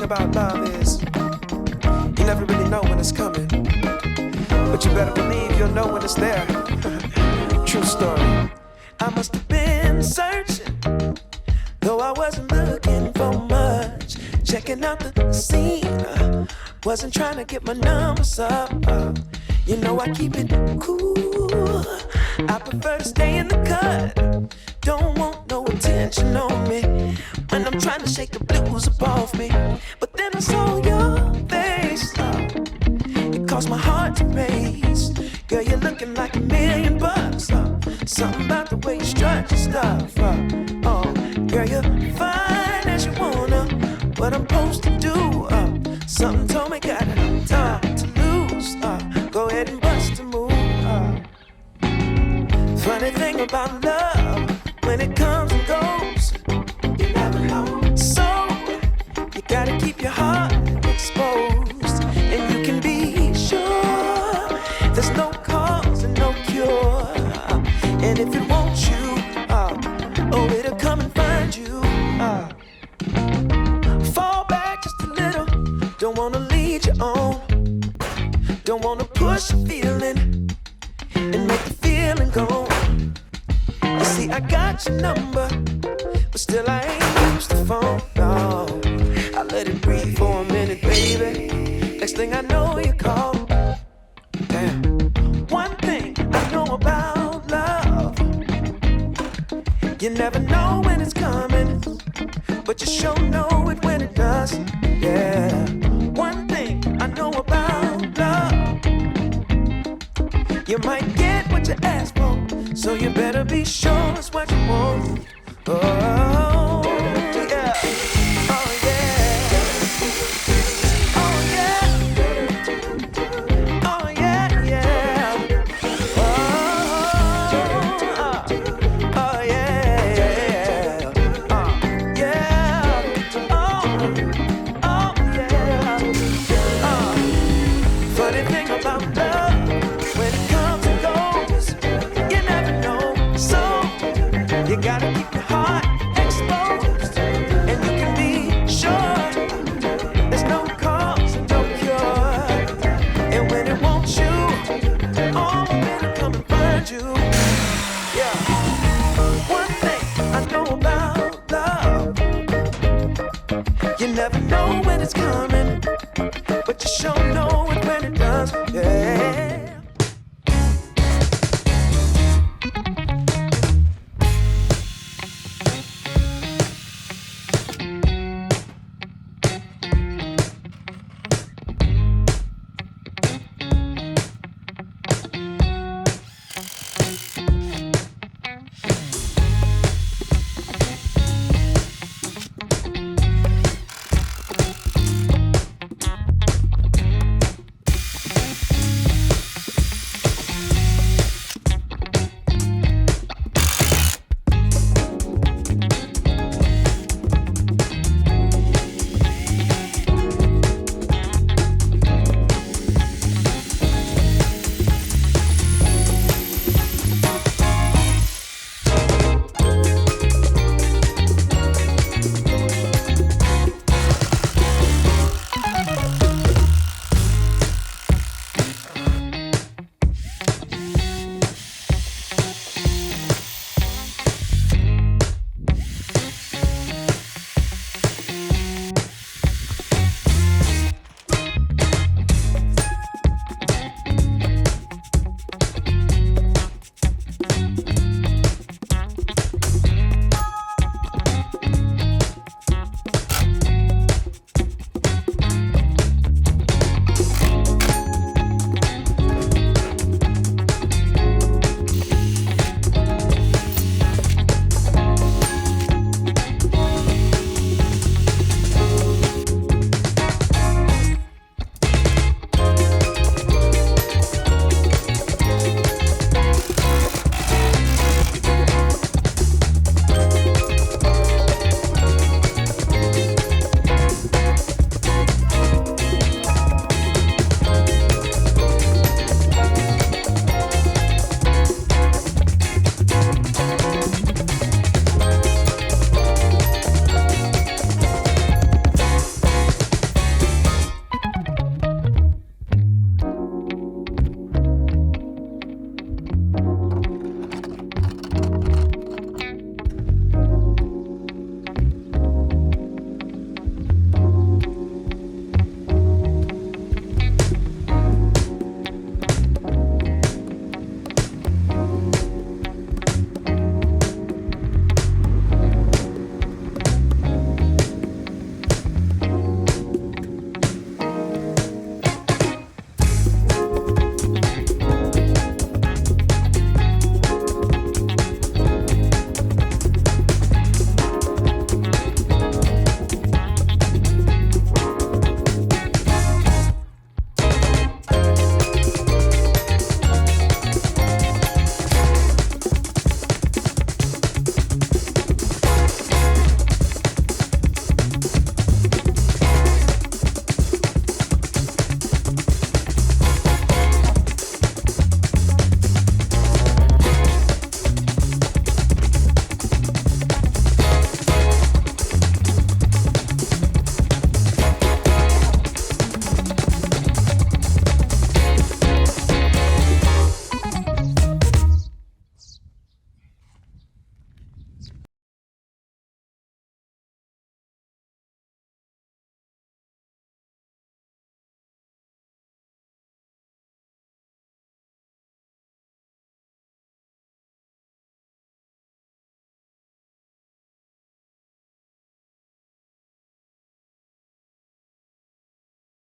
thing about love is you never really know when it's coming, but you better believe you'll know when it's there. True story. I must have been searching, though I wasn't looking for much. Checking out the scene, wasn't trying to get my numbers up. You know I keep it cool. I prefer to stay in the cut. Don't want no attention on me when I'm trying to shake the blues up off me. But then I saw your face, it caused my heart to race. Girl, you're looking like $1,000,000. Something about the way you strut your stuff. Oh, girl, you're fine as you wanna. What I'm supposed to do? Something told me got time to lose. Go ahead and bust a move. Funny thing about love, when it comes and goes, you never know. So you gotta keep your heart exposed, and you can be sure there's no cause and no cure. And if it wants you, oh, it'll come and find you. Fall back just a little. Don't wanna lead you on. Don't wanna push a feeling and make the feeling go. You see, I got your number, but still I ain't used the phone. No, I let it breathe for a minute, baby. Next thing I know, you call. Damn. One thing I know about love, you never know when it's coming, but you sure know it when it does. Yeah. One thing I know about love, you might get what you ask for, so you better be sure it's what you want. Oh.